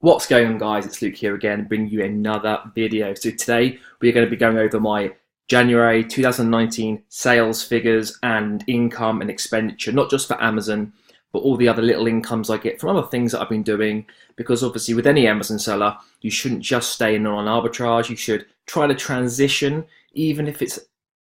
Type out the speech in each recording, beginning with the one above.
What's going on, guys? It's Luke here again, bringing you another video. So today we're going to be going over my January 2019 sales figures and income and expenditure, not just for Amazon, but all the other little incomes I get from other things that I've been doing. Because obviously with any Amazon seller, you shouldn't just stay in on arbitrage. You should try to transition, even if it's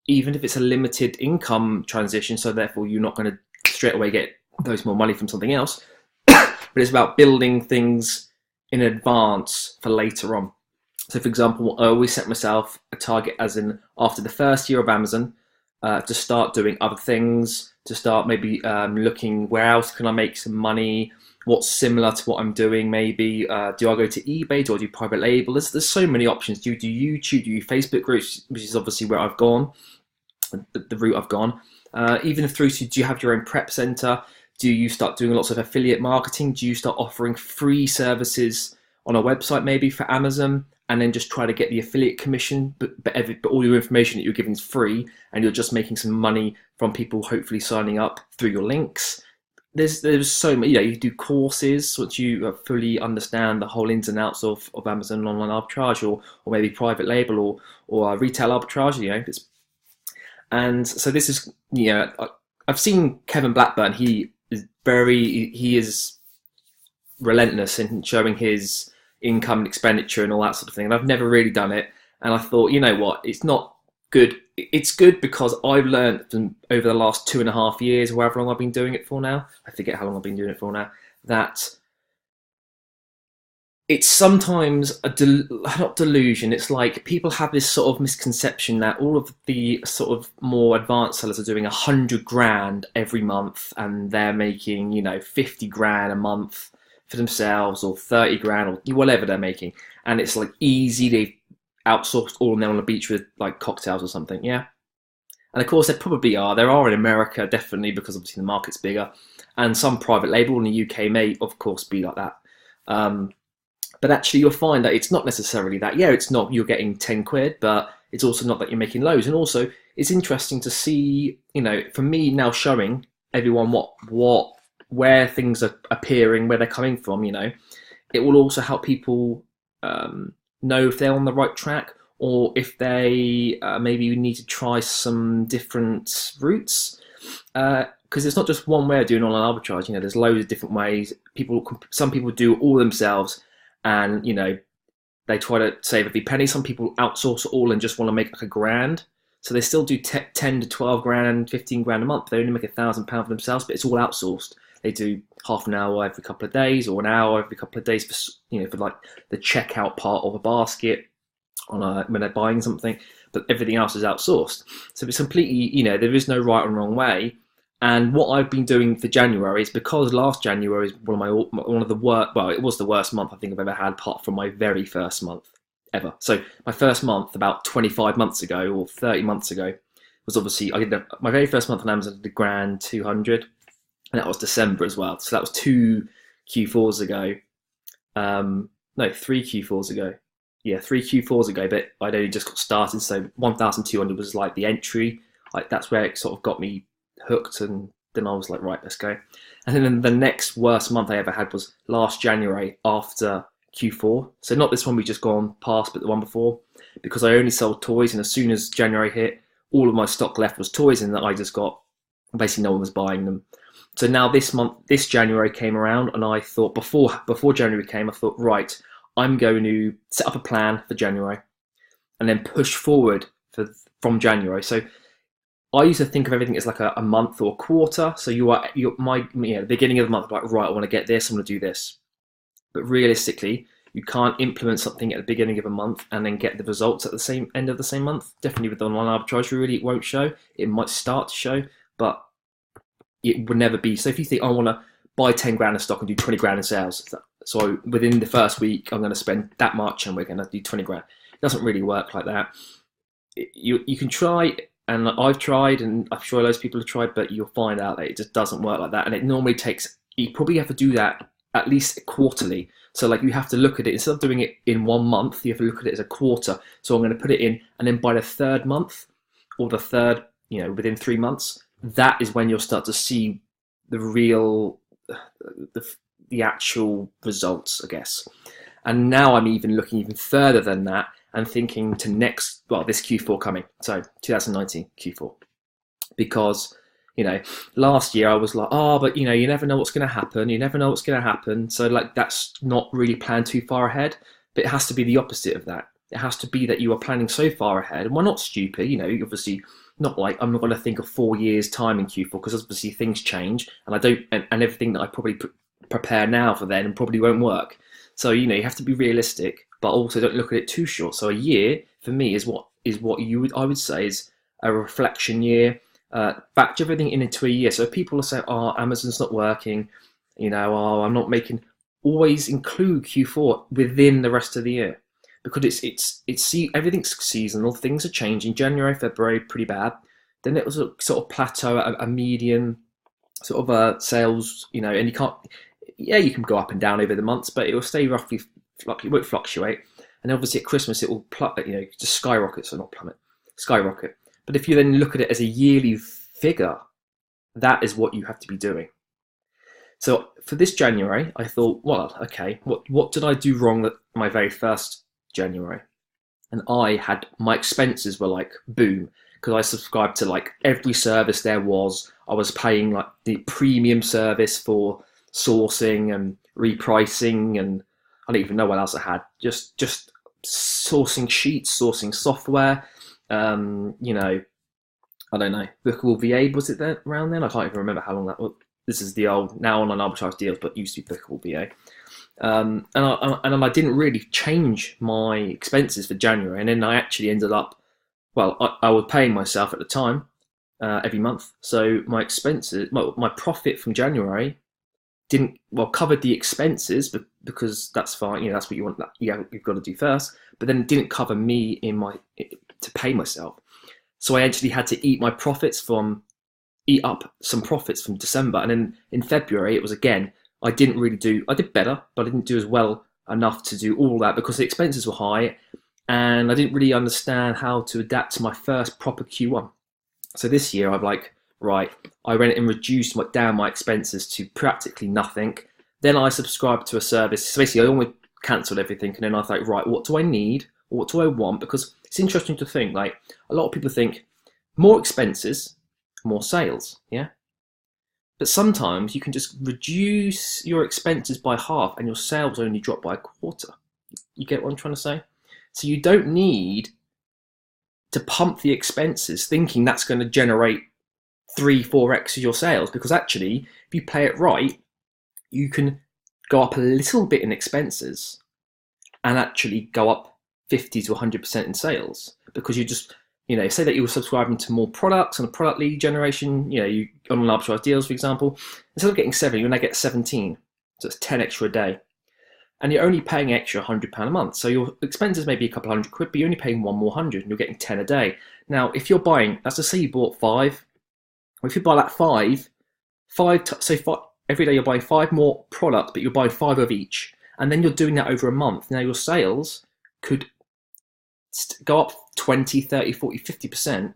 a limited income transition. So therefore you're not going to straight away get those more money from something else. But it's about building things in advance for later on. So for example, I always set myself a target as in after the first year of Amazon to start doing other things, to start maybe looking where else can I make some money, what's similar to what I'm doing maybe. Do I go to eBay, do I do private label? There's so many options. Do you do YouTube, do you Facebook groups, which is obviously where I've gone, the route I've gone. Even through to, do you have your own prep center? Do you start doing lots of affiliate marketing? Do you start offering free services on a website maybe for Amazon and then just try to get the affiliate commission, but all your information that you're giving is free and you're just making some money from people hopefully signing up through your links? There's so many, you do courses once you fully understand the whole ins and outs of Amazon online arbitrage or maybe private label or retail arbitrage, and so this is, I've seen Kevin Blackburn. He is relentless in showing his income and expenditure and all that sort of thing. And I've never really done it. And I thought, you know what, it's not good. It's good because I've learned from over the last 2.5 years, or however long I've been doing it for now, I forget how long I've been doing it for now, that it's sometimes not delusion. It's like people have this sort of misconception that all of the sort of more advanced sellers are doing 100 grand every month and they're making, 50 grand a month for themselves or 30 grand or whatever they're making. And it's like easy. They've outsourced all of them on the beach with like cocktails or something. Yeah. And of course there probably are. There are in America, definitely, because obviously the market's bigger, and some private label in the UK may of course be like that. But actually you'll find that it's not necessarily that. Yeah, it's not you're getting 10 quid, but it's also not that you're making loads. And also it's interesting to see, for me now showing everyone where things are appearing, where they're coming from, it will also help people know if they're on the right track or if they maybe need to try some different routes. Because it's not just one way of doing online arbitrage. There's loads of different ways. Some people do all themselves, and they try to save every penny. Some people outsource it all and just want to make like £1,000, so they still do 10 to 12 grand, 15 grand a month. They only make £1,000 for themselves, but it's all outsourced. They do half an hour every couple of days or an hour every couple of days for like the checkout part of a basket when they're buying something, but everything else is outsourced. So it's completely, there is no right or wrong way. And what I've been doing for January is, because last January is one of the worst, well, it was the worst month I think I've ever had, apart from my very first month ever. So my first month about 25 months ago or 30 months ago was obviously, I did my very first month on Amazon, I did $1,200, and that was December as well. So that was 2 Q4s ago. No, 3 Q4s ago. Yeah, 3 Q4s ago, but I'd only just got started. So 1,200 was like the entry. Like that's where it sort of got me hooked, and then I was like, right, let's go. And then the next worst month I ever had was last January after Q4. So not this one we just gone past, but the one before, because I only sold toys, and as soon as January hit, all of my stock left was toys, and that I just got, basically no one was buying them. So now this January came around, and I thought before January came, I thought, right, I'm going to set up a plan for January and then push forward from January. So I used to think of everything as like a month or a quarter. So the beginning of the month, like, right, I want to get this, I'm going to do this. But realistically, you can't implement something at the beginning of a month and then get the results at the same end of the same month. Definitely with online arbitrage, really, it won't show. It might start to show, but it would never be. So if you think, I want to buy 10 grand of stock and do 20 grand in sales, so within the first week, I'm going to spend that much and we're going to do 20 grand. It doesn't really work like that. You can try, and I've tried, and I'm sure loads of people have tried, but you'll find out that it just doesn't work like that. And it normally takes, you probably have to do that at least quarterly. So like you have to look at it, instead of doing it in 1 month, you have to look at it as a quarter. So I'm going to put it in, and then by the third month or the third, within 3 months, that is when you'll start to see the real, the actual results, I guess. And now I'm even looking even further than that and thinking to this Q4 coming, so 2019 Q4, because last year I was like, but you never know what's going to happen. You never know what's going to happen. So like, that's not really planned too far ahead, but it has to be the opposite of that. It has to be that you are planning so far ahead, and we're not stupid. Obviously not like I'm not going to think of 4 years time in Q4, because obviously things change, and I don't, and everything that I probably prepare now for then probably won't work. So you have to be realistic, but also don't look at it too short. So a year for me is what I would say is a reflection year. Factor everything into a year. So if people are saying, Amazon's not working, I'm not making, always include Q4 within the rest of the year, because everything's seasonal. Things are changing. January, February, pretty bad. Then it was a sort of plateau at a median sort of sales, and you can't, you can go up and down over the months, but it will stay roughly, it won't fluctuate. And obviously at Christmas it will just skyrocket, so not plummet, skyrocket. But if you then look at it as a yearly figure, that is what you have to be doing. So for this January, I thought, well, okay, what did I do wrong at my very first January? And my expenses were like boom, because I subscribed to like every service there was. I was paying like the premium service for sourcing and repricing, and I don't even know what else I had. Just sourcing sheets, sourcing software. I don't know. Bookable VA, was it there around then? I can't even remember how long that was. This is the old, now online arbitrage deals, but used to be Bookable VA. And I didn't really change my expenses for January, and then I actually ended up, I was paying myself at the time every month. So my expenses, my profit from January covered the expenses, but because that's fine, that's what you want. You've got to do first. But then it didn't cover me to pay myself. So I actually had to eat up some profits from December, and then in February it was again. I did better, but I didn't do as well enough to do all that because the expenses were high, and I didn't really understand how to adapt to my first proper Q1. So this year I'm like, right, I went and reduced down my expenses to practically nothing. Then I subscribed to a service. So basically I almost cancelled everything, and then I thought, right, what do I need? Or what do I want? Because it's interesting to think, like, a lot of people think more expenses, more sales, yeah? But sometimes you can just reduce your expenses by half and your sales only drop by a quarter. You get what I'm trying to say? So you don't need to pump the expenses thinking that's going to generate 3-4x your sales, because actually, if you play it right, you can go up a little bit in expenses and actually go up 50 to 100% in sales, because you just, say that you were subscribing to more products and product lead generation, you online arbitrage deals, for example, instead of getting 7, you now get 17. So it's 10 extra a day. And you're only paying extra £100 a month. So your expenses may be a couple £100, but you're only paying one more 100 and you're getting 10 a day. Now, if you're buying, let's just say you bought 5, or if you buy that 5 every day you're buying 5 more products, but you're buying 5 of each. And then you're doing that over a month. Now your sales could go up 20, 30, 40, 50%,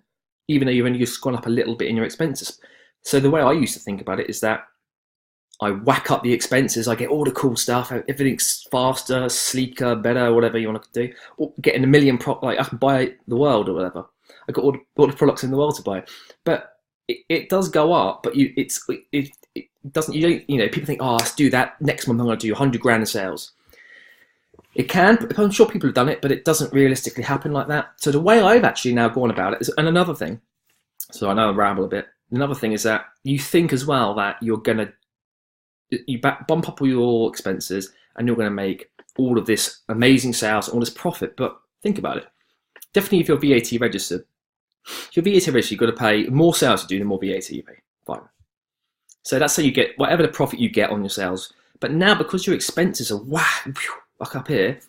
even though you've only just gone up a little bit in your expenses. So the way I used to think about it is that I whack up the expenses, I get all the cool stuff, everything's faster, sleeker, better, whatever you want to do, or getting a million, I can buy the world or whatever. I got all the products in the world to buy. But it does go up, but it doesn't, people think, let's do that, next month I'm going to do 100 grand in sales. It can, I'm sure people have done it, but it doesn't realistically happen like that. So the way I've actually now gone about it is, and another thing, so I know I ramble a bit, another thing is that you think as well that you're going to, bump up all your expenses and you're going to make all of this amazing sales, all this profit. But think about it. Definitely if you're VAT registered, if you're VAT registered, you've got to pay more sales you do, the more VAT you pay. Fine. So that's how you get whatever the profit you get on your sales. But now because your expenses are like up here,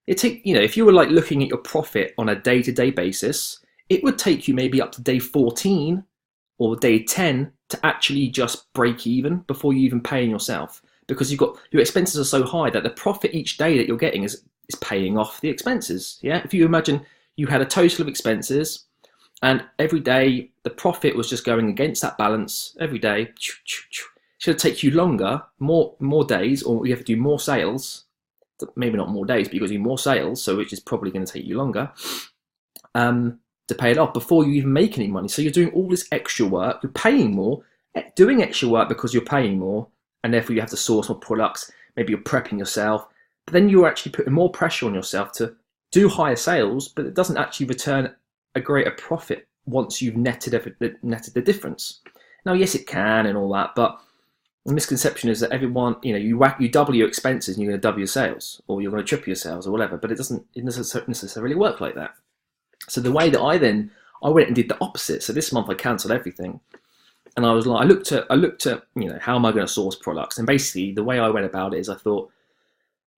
if you were like looking at your profit on a day-to-day basis, it would take you maybe up to day 14 or day 10 to actually just break even before you even paying yourself, because your expenses are so high that the profit each day that you're getting is paying off the expenses. Yeah, if you imagine you had a total of expenses and every day the profit was just going against that balance every day, should take you longer, more days, or you have to do more sales maybe not more days, but you've got to do more sales, so which is probably going to take you longer to pay it off before you even make any money. So you're doing all this extra work, you're paying more, doing extra work because you're paying more, and therefore you have to source more products. Maybe you're prepping yourself, but then you're actually putting more pressure on yourself to do higher sales, but it doesn't actually return a greater profit once you've netted the difference. Now, yes, it can and all that, but the misconception is that everyone, you double your expenses and you're going to double your sales, or you're going to triple your sales, or whatever. But it doesn't necessarily work like that. So the way that I went and did the opposite. So this month I cancelled everything, and I was like, I looked at how am I going to source products? And basically the way I went about it is I thought,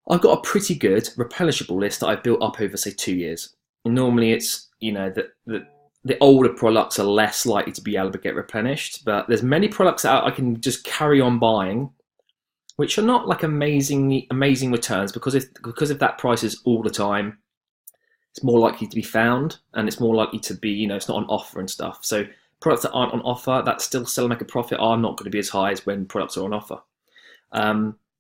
I've got a pretty good replenishable list that I've built up over, say, 2 years. And normally it's, the older products are less likely to be able to get replenished, but there's many products that I can just carry on buying, which are not like amazing returns, because if that price is all the time, it's more likely to be found, and it's more likely to be, it's not on offer and stuff. So products that aren't on offer that still sell and make a profit are not going to be as high as when products are on offer.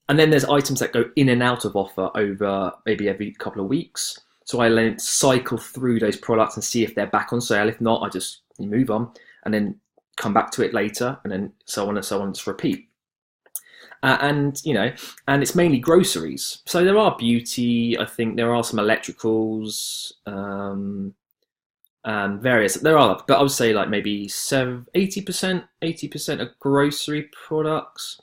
And then there's items that go in and out of offer over maybe every couple of weeks. So I then cycle through those products and see if they're back on sale. If not, I just move on and then come back to it later, and then so on and so on, just repeat. And it's mainly groceries. So there are beauty, I think there are some electricals, and various. There are, but I would say like maybe 80% of grocery products.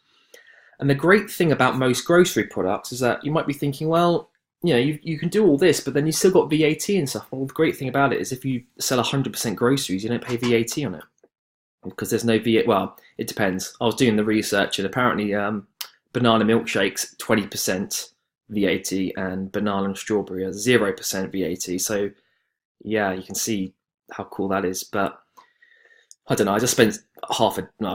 And the great thing about most grocery products is that you might be thinking, well, you can do all this, but then you still got VAT and stuff. Well, the great thing about it is if you sell 100% groceries, you don't pay VAT on it, because there's no VAT. Well, it depends. I was doing the research, and apparently banana milkshakes 20% VAT, and banana and strawberry are 0% VAT. So yeah, you can see how cool that is. But I don't know, I just spent a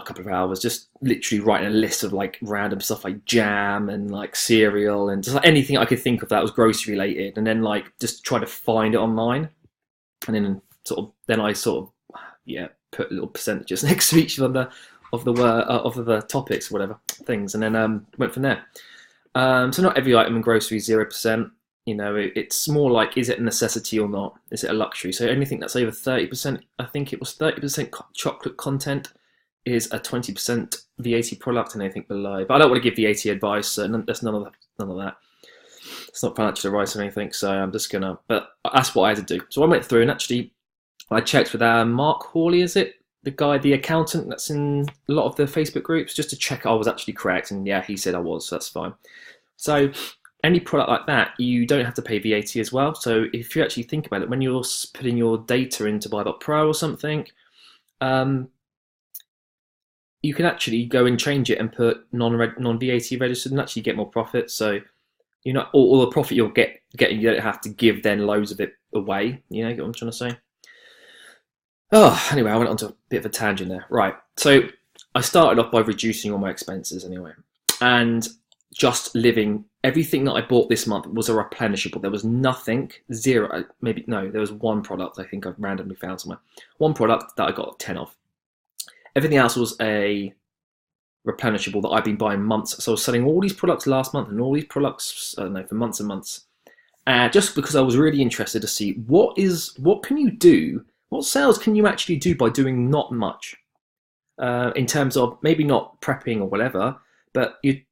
couple of hours just literally writing a list of like random stuff like jam and like cereal and just like anything I could think of that was grocery related, and then like just try to find it online, and then I put little percentages next to each of the topics, whatever things, and then went from there. So not every item in grocery is 0%. It's more like, is it a necessity or not? Is it a luxury? So anything that's over 30%, I think it was 30% chocolate content, is a 20% VAT product, and anything below. But I don't want to give VAT advice, so there's none of that. It's not financial advice or anything, so I'm just gonna. But that's what I had to do. So I went through and actually I checked with Mark Hawley, is it? The accountant that's in a lot of the Facebook groups, just to check I was actually correct, and yeah, he said I was, so that's fine. So any product like that, you don't have to pay VAT as well. So if you actually think about it, when you're putting your data into Buy.pro or something, you can actually go and change it and put non-VAT registered and actually get more profit. So all the profit you'll get, you don't have to give then loads of it away. Get what I'm trying to say? Oh, anyway, I went on to a bit of a tangent there. Right, so I started off by reducing all my expenses anyway, and just living. Everything that I bought this month was a replenishable. There was nothing, zero, maybe, no, there was one product I think I've randomly found somewhere. One product that I got 10 of. Everything else was a replenishable that I've been buying months. So I was selling all these products last month and all these products, I don't know, for months and months. Just because I was really interested to see what can you do, what sales can you actually do by doing not much? In terms of maybe not prepping or whatever, but a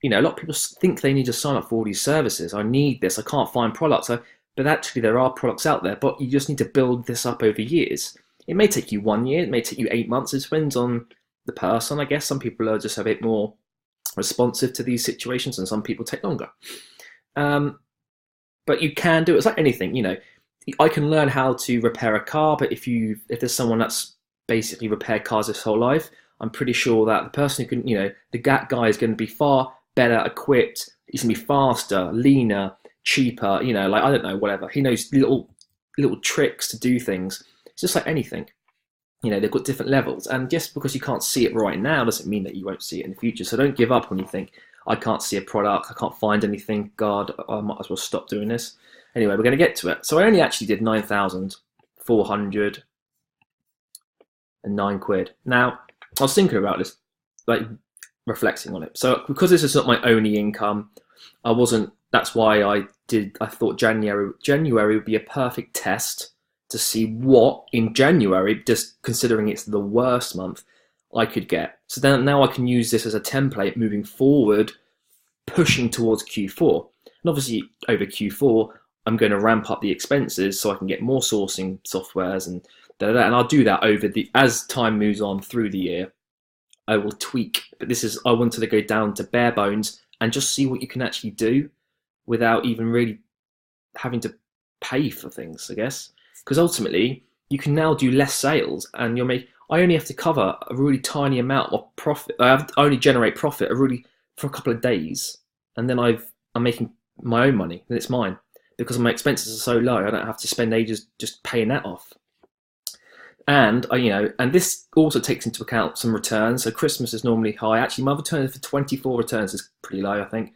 lot of people think they need to sign up for all these services. I need this, I can't find products. But actually there are products out there, but you just need to build this up over years. It may take you 1 year, it may take you 8 months. It depends on the person, I guess. Some people are just a bit more responsive to these situations, and some people take longer. But you can do it. It's like anything, I can learn how to repair a car, but if there's someone that's basically repaired cars his whole life, I'm pretty sure that the person who can, the guy is going to be far better equipped. He's going to be faster, leaner, cheaper, like, I don't know, whatever. He knows little tricks to do things. It's just like anything. They've got different levels. And just because you can't see it right now doesn't mean that you won't see it in the future. So don't give up when you think, I can't see a product, I can't find anything, God, I might as well stop doing this. Anyway, we're going to get to it. So I only actually did 9,409 quid. Now, I was thinking about this, like reflecting on it. So because this is not my only income, I wasn't that's why I thought January would be a perfect test to see what in January, just considering it's the worst month, I could get. So then now I can use this as a template moving forward, pushing towards Q4. And obviously over Q4, I'm going to ramp up the expenses so I can get more sourcing softwares and and I'll do that as time moves on through the year. I will tweak, but I wanted to go down to bare bones and just see what you can actually do without even really having to pay for things, I guess. Because ultimately, you can now do less sales, and I only have to cover a really tiny amount of profit. I only generate profit for a couple of days, and then I'm making my own money, and it's mine because my expenses are so low. I don't have to spend ages just paying that off. And and this also takes into account some returns. So Christmas is normally high. Actually, my return for 24 returns is pretty low, I think.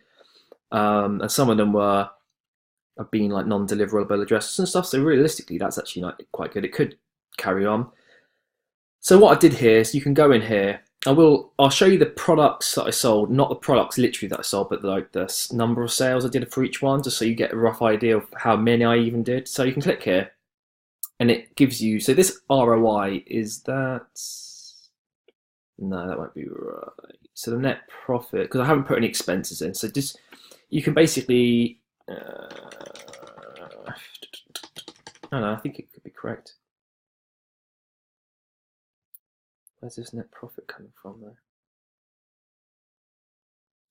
And some of them have been like non-deliverable addresses and stuff. So realistically, that's actually like quite good. It could carry on. So what I did here is you can go in here. I'll show you the products that I sold, not the products literally that I sold, but like the number of sales I did for each one, just so you get a rough idea of how many I even did. So you can click here, and it gives you. So this ROI is that. No, that won't be right. So the net profit, because I haven't put any expenses in. So just you can basically. No, I think it could be correct. Where's this net profit coming from there?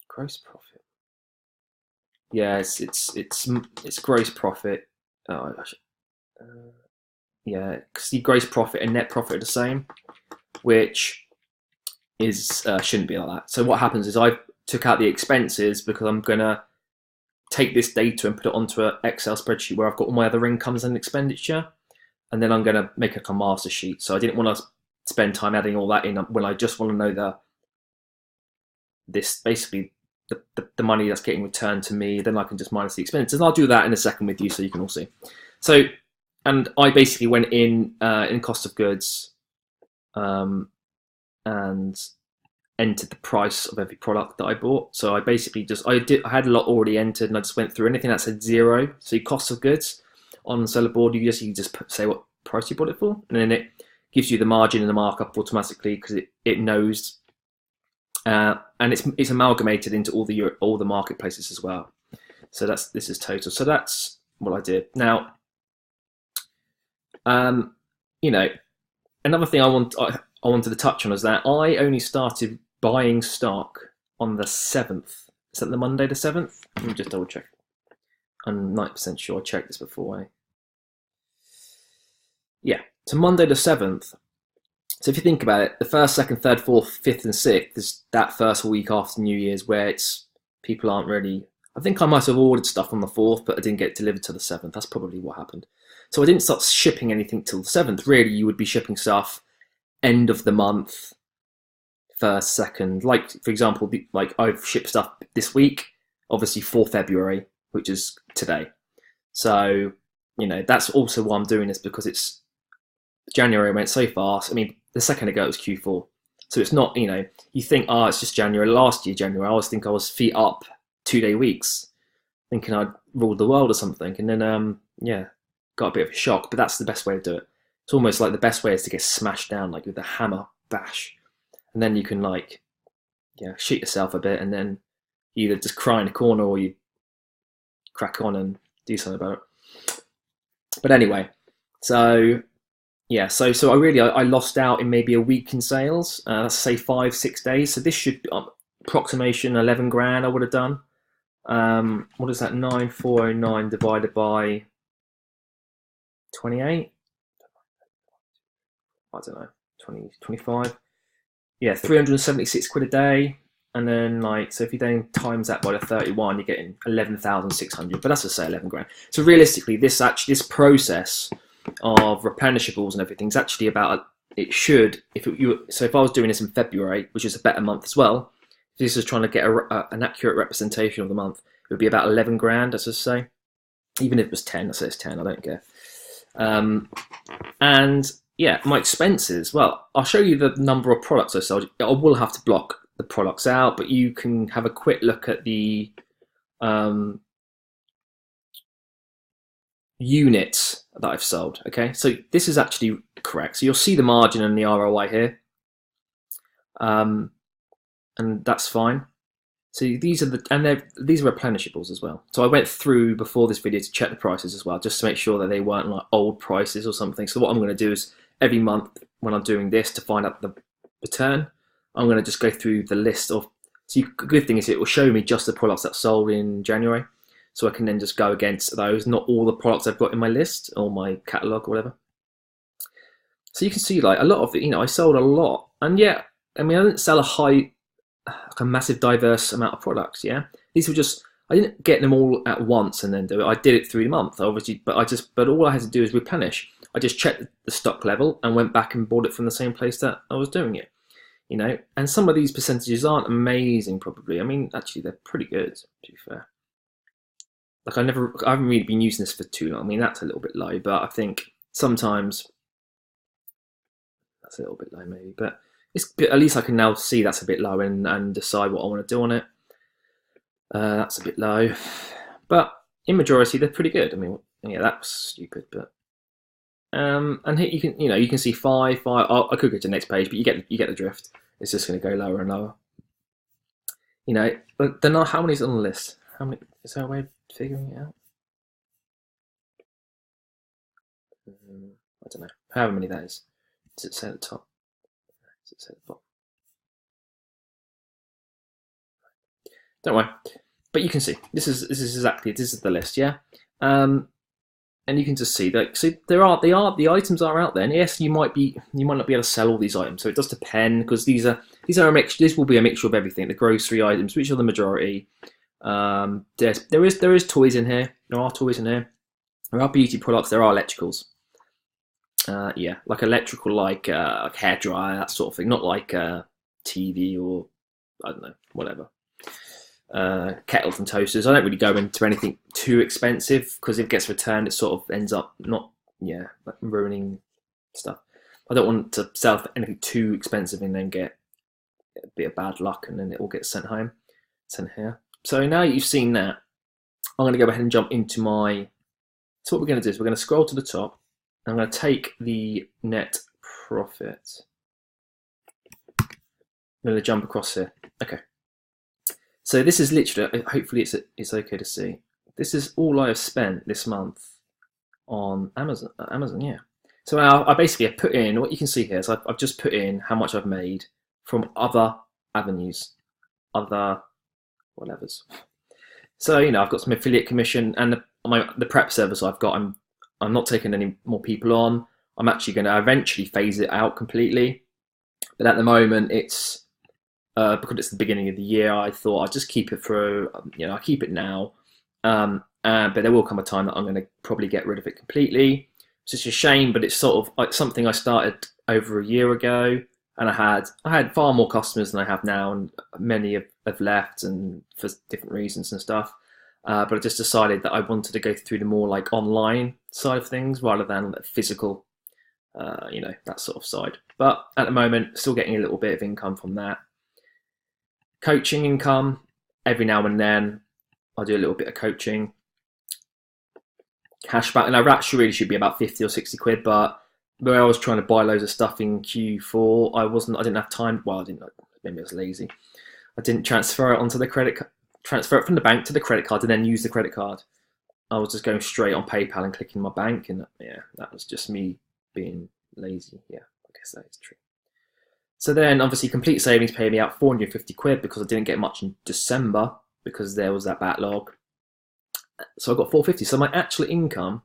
Gross profit. Yeah, it's gross profit. Yeah, because the gross profit and net profit are the same, which is shouldn't be like that. So what happens is I took out the expenses because I'm gonna take this data and put it onto an Excel spreadsheet where I've got all my other incomes and expenditure, and then I'm gonna make a master sheet. So I didn't want to spend time adding all that in when I just want to know basically the money that's getting returned to me. Then I can just minus the expenses. And I'll do that in a second with you so you can all see. So, and I basically went in cost of goods and entered the price of every product that I bought. So I basically I had a lot already entered, and I just went through anything that said 0. So your cost of goods on SELLERBOARD, you just say what price you bought it for, and then it gives you the margin and the markup automatically because it knows, and it's amalgamated into all the marketplaces as well. So this is total. So that's what I did. Now, another thing I wanted to touch on is that I only started buying stock on the 7th. Is that the Monday the 7th? Let me just double check. I'm 90% sure I checked this before. Yeah. So Monday the 7th. So if you think about it, the 1st, 2nd, 3rd, 4th, 5th, and 6th is that first week after New Year's where people aren't really. I think I might have ordered stuff on the 4th, but I didn't get delivered till the 7th. That's probably what happened. So I didn't start shipping anything till the 7th. Really, you would be shipping stuff end of the month, 1st, 2nd. Like for example, like I've shipped stuff this week, obviously for February, which is today. So that's also why I'm doing this, because it's. January went so fast. I mean, the second ago it was Q4. So it's not, you think, it's just January. Last year, January, I was feet up 2-day weeks, thinking I'd ruled the world or something. And then, got a bit of a shock, but that's the best way to do it. It's almost like the best way is to get smashed down, like with a hammer, bash. And then you can shoot yourself a bit, and then you either just cry in a corner or you crack on and do something about it. But anyway, so... Yeah, so I lost out in maybe a week in sales. Let's say 5-6 days. So this should approximation 11 grand I would have done. What is that? 9,409 divided by 28. I don't know. 20, 25. Yeah, 376 quid a day. And then so if you then times that by the 31, you're getting 11,600. But that's to say 11 grand. So realistically, this process of replenishables and everything is actually about, if I was doing this in February, which is a better month as well, if this is trying to get an accurate representation of the month, it would be about 11 grand, as I say. Even if it was 10, I say it's 10, I don't care. And yeah, my expenses, well, I'll show you the number of products I sold. I will have to block the products out, but you can have a quick look at the units that I've sold. Okay, so this is actually correct. So you'll see the margin and the ROI here, and that's fine. So these are these are replenishables as well. So I went through before this video to check the prices as well, just to make sure that they weren't like old prices or something. So what I'm going to do is every month when I'm doing this to find out the return, I'm going to just go through the list of. So the good thing is it will show me just the products that sold in January, so I can then just go against those, not all the products I've got in my list or my catalog or whatever. So you can see like a lot of it. I sold a lot, and yeah, I mean I didn't sell a massive diverse amount of products. Yeah, these were just, I didn't get them all at once and then do it. I did it through the month, obviously, but all I had to do is replenish. I just checked the stock level and went back and bought it from the same place that I was doing it. And some of these percentages aren't amazing, probably. I mean, actually, they're pretty good, to be fair. Like I haven't really been using this for too long. I mean, that's a little bit low, but I think sometimes that's a little bit low, maybe. But at least I can now see that's a bit low and decide what I want to do on it. That's a bit low, but in majority they're pretty good. I mean, yeah, that was stupid, but and here you can see five. I could go to the next page, but you get the drift. It's just going to go lower and lower. But then how many is on the list? How many? Is there a way of figuring it out? I don't know. However many that is. Does it say at the top? Does it say at the bottom? Don't worry. But you can see this is the list, yeah. And you can just see that. So the items are out there. And yes, you might not be able to sell all these items. So it does depend, because these are a mixture. This will be a mixture of everything. The grocery items, which are the majority. There is toys in here. There are toys in here. There are beauty products. There are electricals. Yeah, like electrical, like hair dryer, that sort of thing. Not like TV or I don't know, whatever. Kettles and toasters. I don't really go into anything too expensive, because if it gets returned, it sort of ends up like ruining stuff. I don't want to sell anything too expensive and then get a bit of bad luck and then it all gets sent here. So now you've seen that, I'm going to go ahead and jump into my. So what we're going to do is we're going to scroll to the top. I'm going to take the net profit. I'm going to jump across here. Okay. So this is literally, hopefully it's okay to see. This is all I have spent this month on Amazon. Yeah. So I basically have put in, what you can see here is I've just put in how much I've made from other avenues, other whatevers. So I've got some affiliate commission, and the prep service I've got. I'm not taking any more people on. I'm actually going to eventually phase it out completely, but at the moment it's. Because it's the beginning of the year, I thought I'd just keep it through. I keep it now, but there will come a time that I'm going to probably get rid of it completely. It's just a shame, but it's sort of like something I started over a year ago, and I had far more customers than I have now, and many have left and for different reasons and stuff. But I just decided that I wanted to go through the more like online side of things rather than the physical, that sort of side. But at the moment, still getting a little bit of income from that. Coaching income, every now and then I do a little bit of coaching. Cashback, and that really should be about 50 or 60 quid, but where I was trying to buy loads of stuff in Q4, I didn't have time. Well, maybe I was lazy. I didn't transfer it onto the transfer it from the bank to the credit card and then use the credit card. I was just going straight on PayPal and clicking my bank, and yeah, that was just me being lazy. Yeah, I guess that is true. So then obviously Complete Savings paid me out 450 quid because I didn't get much in December because there was that backlog. So I got 450. So my actual income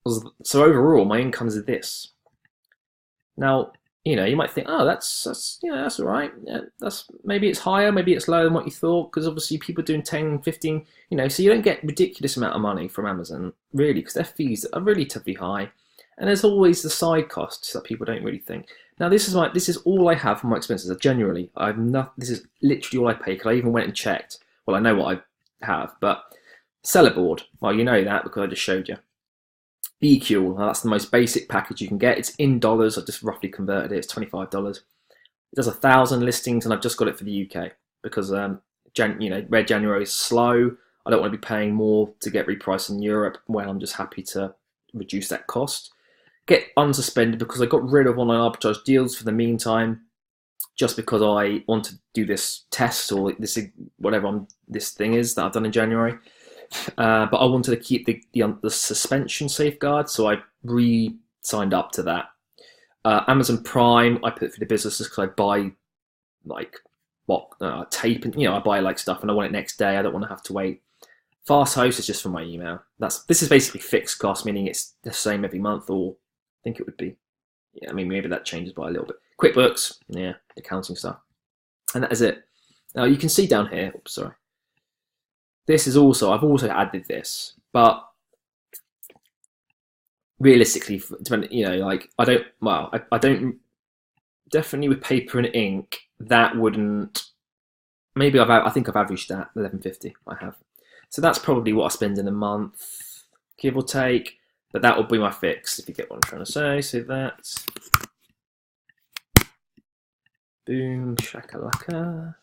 was, so overall my income is this. Now, you might think, oh, that's all right. Yeah, maybe it's higher, maybe it's lower than what you thought, because obviously people are doing 10, 15, so you don't get ridiculous amount of money from Amazon, really, because their fees are relatively high. And there's always the side costs that people don't really think. Now, this is all I have for my expenses. Generally, this is literally all I pay, because I even went and checked. Well, I know what I have, but SELLERBOARD, well, you know that because I just showed you. BQ, that's the most basic package you can get. It's in dollars. I've just roughly converted it. It's $25. It does 1,000 listings, and I've just got it for the UK because Red January is slow. I don't want to be paying more to get repriced in Europe when I'm just happy to reduce that cost. Get unsuspended because I got rid of online arbitrage deals for the meantime, just because I want to do this test or this whatever this thing is that I've done in January. But I wanted to keep the suspension safeguard, so I re-signed up to that. Amazon Prime, I put for the businesses because I buy like tape and I buy like stuff and I want it next day. I don't want to have to wait. Fast Host is just for my email. This is basically fixed cost, meaning it's the same every month, or I think it would be. Yeah, I mean maybe that changes by a little bit. QuickBooks, yeah, accounting stuff, and that is it. Now you can see down here. Oops, sorry. This is also I've also added this, but realistically, like I don't definitely with paper and ink that wouldn't. Maybe I think I've averaged that $11.50. I have. So that's probably what I spend in a month, give or take. But that will be my fix, if you get what I'm trying to say. So that's boom, shakalaka.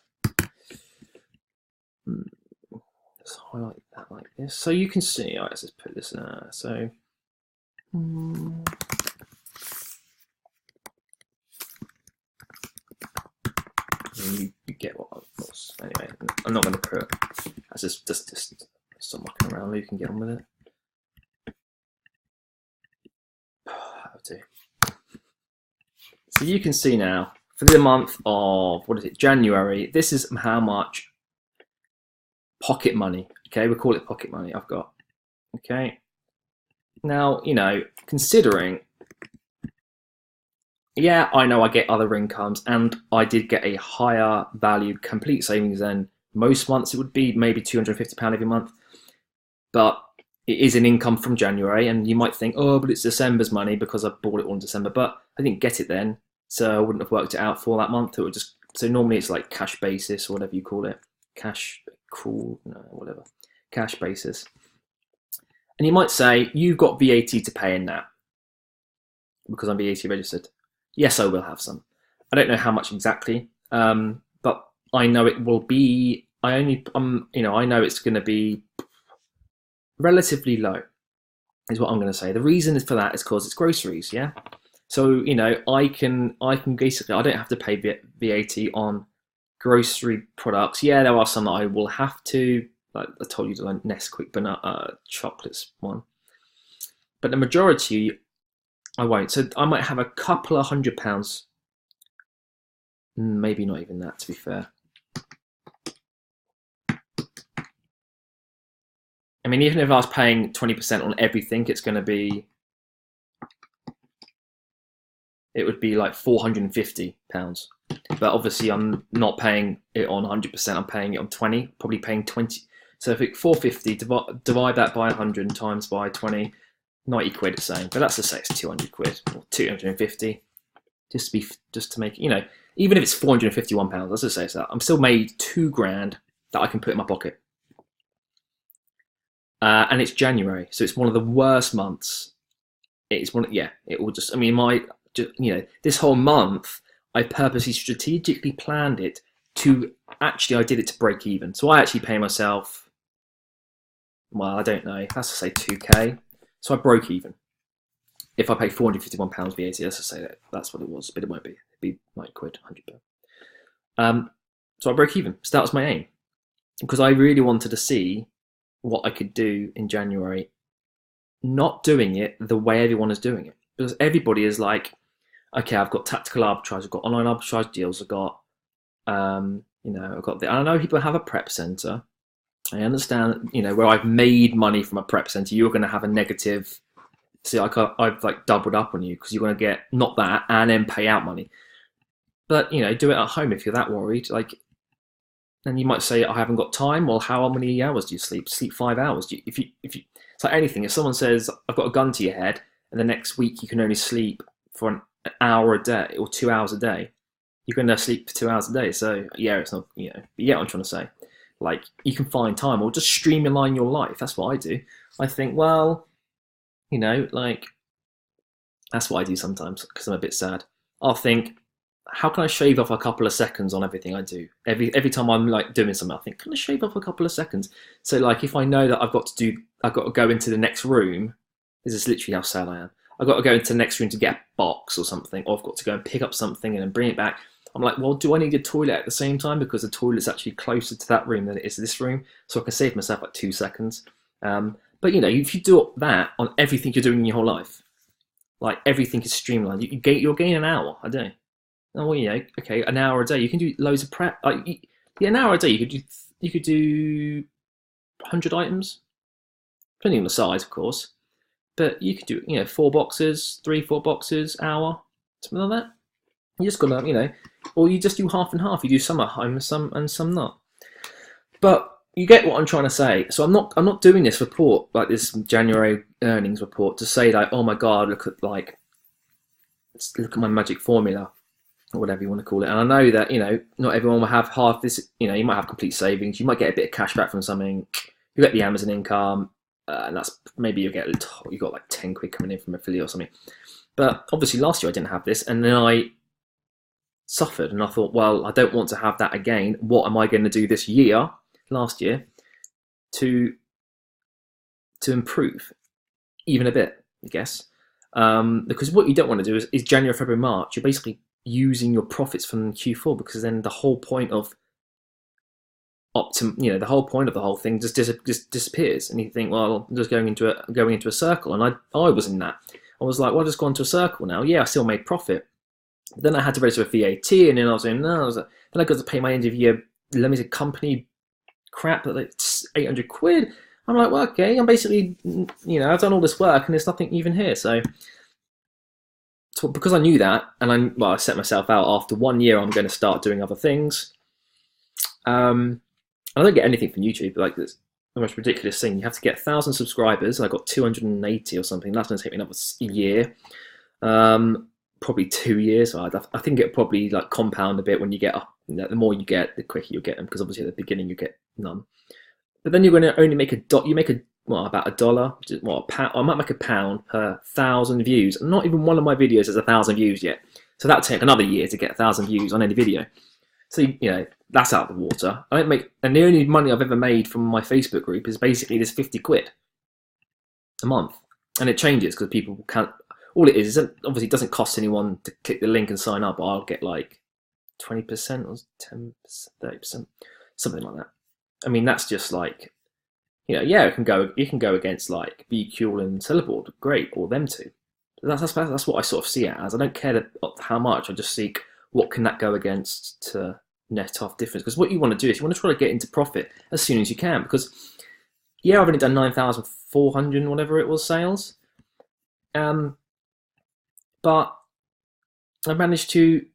Let's highlight that like this. So you can see, all right, let's just put this so you get what I was. Anyway, I'm not going to put that's just stop mucking around. You can get on with it. So you can see now for the month of January. This is how much pocket money. Okay, we'll call it pocket money. I've got. Okay. Now considering. Yeah, I know I get other incomes, and I did get a higher valued complete savings than most months. It would be maybe £250 every month, but it is an income from January, and you might think, oh, but it's December's money because I bought it all in December, but I didn't get it then, so I wouldn't have worked it out for that month. It would just so normally it's like cash basis or whatever you call it, cash basis, and you might say you've got VAT to pay in that because I'm VAT registered. Yes, I will have some. I don't know how much exactly, but I know it will be. I know it's going to be relatively low, is what I'm going to say. The reason for that is because it's groceries, yeah. So I can basically I don't have to pay VAT on grocery products. Yeah, there are some that I will have to. Like I told you, the Nesquik banana chocolates one, but the majority. I won't. So I might have a couple of £100. Maybe not even that, to be fair. I mean, even if I was paying 20% on everything, it would be like £450. But obviously, I'm not paying it on 100%. I'm paying it on 20. Probably paying 20. So if it's 450, divide that by 100 times by 20. 90 quid the same, but let's just say it's 200 quid or 250, just to make it, even if it's £451, let's just say it's that. I'm still made £2,000 that I can put in my pocket, and it's January, so it's one of the worst months. It will just. I mean, this whole month, I purposely strategically planned it to actually. I did it to break even, so I actually pay myself. Well, I don't know. Let's just say 2K. So I broke even. If I pay £451 VAT, let's just say that's what it was, but it won't be. It'd be 90 quid, £100. So I broke even. So that was my aim, because I really wanted to see what I could do in January, not doing it the way everyone is doing it, because everybody is like, okay, I've got tactical arbitrage, I've got online arbitrage deals, I've got, I've got I know people have a prep center. I understand, where I've made money from a prep center, you're going to have a negative. See, I've like doubled up on you because you're going to get not that and then pay out money. But do it at home if you're that worried. Like, and you might say I haven't got time. Well, how many hours do you sleep? Sleep 5 hours. If you, it's like anything. If someone says I've got a gun to your head, and the next week you can only sleep for an hour a day or 2 hours a day, you're going to sleep for 2 hours a day. So yeah, it's not. You get what I'm trying to say. Like, you can find time or just streamline your life. That's what I do. I think, well, like, that's what I do sometimes because I'm a bit sad. I'll think, how can I shave off a couple of seconds on everything I do? Every time I'm like doing something, I think, can I shave off a couple of seconds? So like if I know that I've got to go into the next room. This is literally how sad I am. I've got to go into the next room to get a box or something, or I've got to go and pick up something and then bring it back. I'm like, well, do I need a toilet at the same time? Because the toilet's actually closer to that room than it is to this room. So I can save myself like 2 seconds. But you know, if you do that on everything you're doing in your whole life, like everything is streamlined, you'll gain an hour a day. Oh, well, you know, okay, an hour a day. You can do loads of prep. Like, yeah, an hour a day. You could do 100 items, depending on the size, of course. But you could do, you know, 4 boxes, 4 boxes, hour, something like that. You just gotta, you know, or you just do half and half. You do some at home and some not. But you get what I'm trying to say. So I'm not doing this report, like this January earnings report, to say like, oh my god, look at my magic formula, or whatever you want to call it. And I know that, you know, not everyone will have half this. You know, you might have complete savings. You might get a bit of cash back from something. You get the Amazon income. And that's maybe you got like 10 quid coming in from affiliate or something. But obviously last year I didn't have this, and then I suffered, and I thought, well, I don't want to have that again. What am I going to do this year, last year, to improve even a bit, I guess? Because what you don't want to do is January, February, March. You're basically using your profits from Q4, because then the whole point of the whole point of the whole thing just disappears, and you think, well, I'm just going into a circle. And I was in that. I was like, well, I've just gone into a circle now. Yeah, I still made profit. But then I had to register a VAT, and then I was saying, no. Then I got to pay my end of year limited company crap at like 800 quid. I'm like, well, okay, I'm basically, you know, I've done all this work, and there's nothing even here. So because I knew that, and I set myself out after 1 year, I'm going to start doing other things. I don't get anything from YouTube, but like this, the most ridiculous thing. You have to get 1,000 subscribers, and I got 280 or something. That's going to take me another year, probably 2 years. I think it'll probably like compound a bit when you get up. You know, the more you get, the quicker you'll get them, because obviously at the beginning you get none. But then you're going to only make about $1, well, a pound. I might make £1 per 1,000 views. And not even one of my videos has 1,000 views yet, so that'll take another year to get 1,000 views on any video. So, you know, that's out of the water. And the only money I've ever made from my Facebook group is basically this 50 quid a month. And it changes because people can't, all it is obviously it doesn't cost anyone to click the link and sign up. I'll get like 20% or 10%, 30%, something like that. I mean, that's just like, you know, yeah, you can go against like BQ and Sellerboard, great, or them two. That's what I sort of see it as. I don't care how much, I just seek what can that go against to net off difference. Because what you want to do is you want to try to get into profit as soon as you can. Because yeah, I've only done 9,400 whatever it was sales, but I've managed to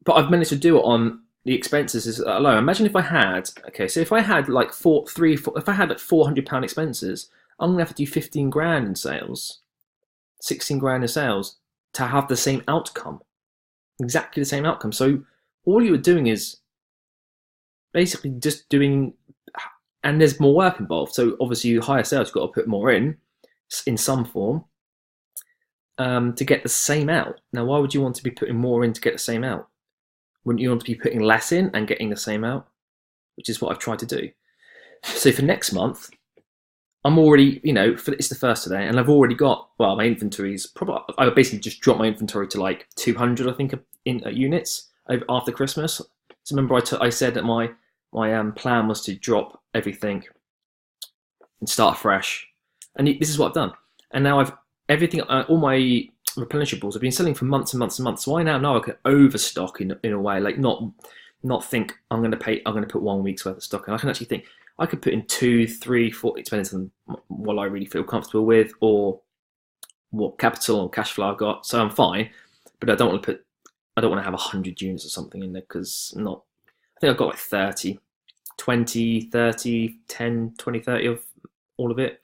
do it on the expenses alone. Imagine if I had, okay, so if I had like if I had like £400 expenses, I'm gonna have to do 15 grand in sales, 16 grand in sales to have the same outcome. Exactly the same outcome. So all you were doing is basically just doing, and there's more work involved. So obviously higher sales, you've got to put more in some form to get the same out. Now, why would you want to be putting more in to get the same out? Wouldn't you want to be putting less in and getting the same out? Which is what I've tried to do. So for next month, I'm already, you know, it's the first today, and I've already got, well, my inventory's probably, I basically just dropped my inventory to like 200, I think, in units after Christmas. So remember I said that my plan was to drop everything and start fresh. And this is what I've done. And now all my replenishables have been selling for months and months and months. So I now know I can overstock in a way, like not think I'm going to put 1 week's worth of stock, and I can actually think I could put in 2, 3, 4, it depends on what I really feel comfortable with or what capital or cash flow I've got. So I'm fine, but I don't want to have 100 units or something in there, because I think I've got like 30, 20, 30, 10, 20, 30 of all of it.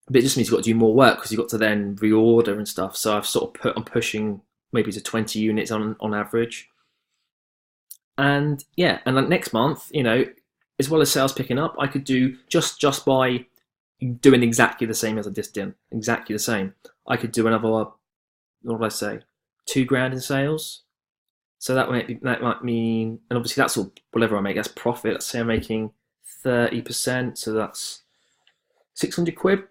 But it just means you've got to do more work, because you've got to then reorder and stuff. So I'm pushing maybe to 20 units on average. And yeah, and like next month, you know, as well as sales picking up, I could do just by doing exactly the same as I just did, exactly the same. I could do another, what did I say? 2 grand in sales. So that might mean, and obviously that's all, whatever I make, that's profit. Let's say I'm making 30%, so that's 600 quid.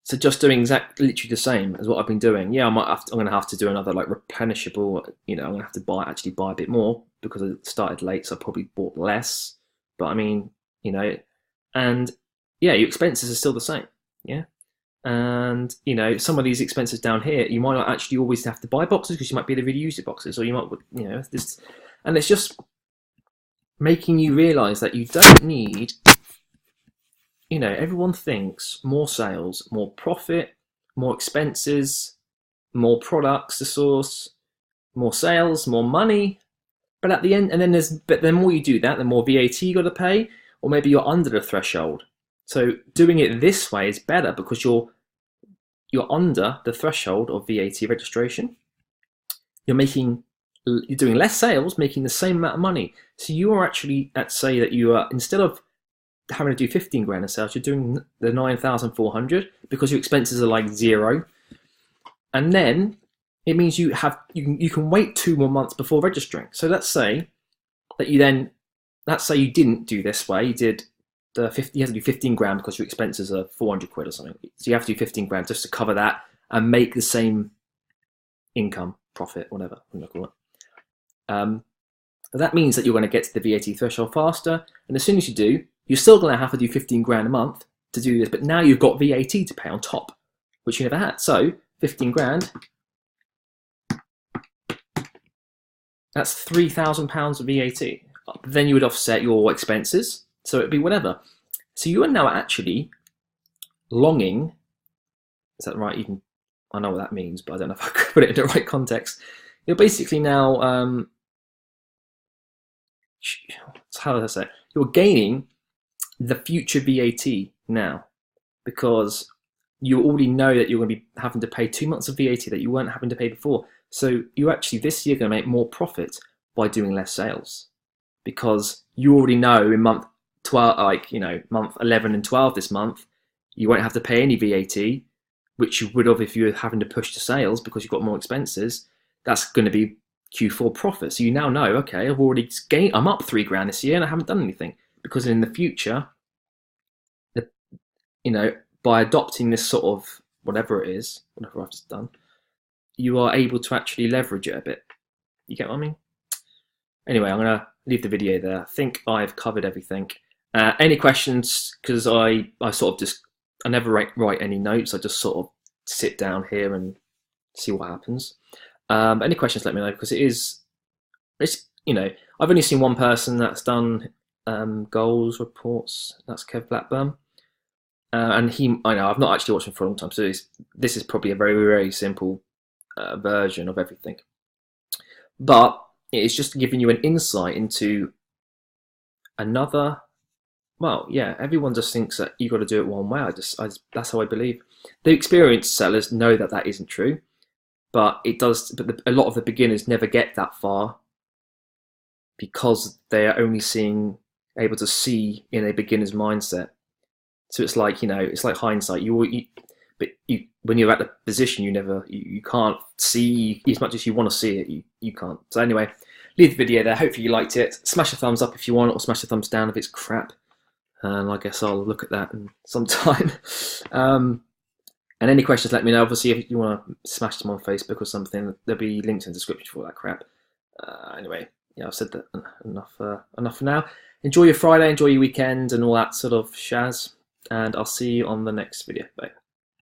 So just doing literally the same as what I've been doing. Yeah, I'm going to have to do another like replenishable. I'm going to have to actually buy a bit more because I started late, so I probably bought less. But I mean, and yeah, your expenses are still the same. Yeah. And some of these expenses down here, you might not actually always have to buy boxes because you might be able to reuse your boxes, or you might, this, and it's just making you realise that you don't need. Everyone thinks more sales, more profit, more expenses, more products to source, more sales, more money. But at the end, and then the more you do that, the more VAT you got to pay, or maybe you're under the threshold. So doing it this way is better because you're under the threshold of VAT registration. You're doing less sales, making the same amount of money. So you are actually, let's say that you are, instead of having to do 15 grand in sales, you're doing the 9,400 because your expenses are like 0. And then it means you can wait 2 more months before registering. So let's say you didn't do this way. You did you have to do 15 grand because your expenses are 400 quid or something. So you have to do 15 grand just to cover that and make the same income, profit, whatever I'm going to call it. That means that you're going to get to the VAT threshold faster. And as soon as you do, you're still going to have to do 15 grand a month to do this, but now you've got VAT to pay on top, which you never had. So 15 grand, that's £3,000 of VAT. Then you would offset your expenses, so it'd be whatever. So you are now actually longing. Is that right? I know what that means, but I don't know if I could put it in the right context. You're basically now, how does I say it? You're gaining the future VAT now, because you already know that you're going to be having to pay 2 months of VAT that you weren't having to pay before. So you actually this year going to make more profit by doing less sales, because you already know in month 12, month 11 and 12 this month, you won't have to pay any VAT, which you would have if you were having to push to sales because you've got more expenses. That's going to be Q4 profit. So you now know, okay, I'm up 3 grand this year and I haven't done anything. Because in the future, by adopting this sort of whatever it is, whatever I've just done, you are able to actually leverage it a bit. You get what I mean? Anyway, I'm going to leave the video there. I think I've covered everything. Any questions? Because I never write any notes. I just sort of sit down here and see what happens. Any questions, let me know, because I've only seen one person that's done goals reports. That's Kev Blackburn, and I know I've not actually watched him for a long time, so this is probably a very, very simple version of everything, but it's just giving you an insight into another. Well, yeah, everyone just thinks that you got to do it one way. That's how I believe. The experienced sellers know that that isn't true, but it does. But a lot of the beginners never get that far because they are only able to see in a beginner's mindset. So it's like, it's like hindsight. When you're at the position, you can't see as much as you want to see it. You can't. So anyway, leave the video there. Hopefully you liked it. Smash a thumbs up if you want, or smash a thumbs down if it's crap. And I guess I'll look at that sometime. And any questions, let me know. Obviously, if you want to smash them on Facebook or something, there'll be links in the description for all that crap. Anyway, yeah, I've said that enough for now. Enjoy your Friday, enjoy your weekend, and all that sort of shaz. And I'll see you on the next video. Bye.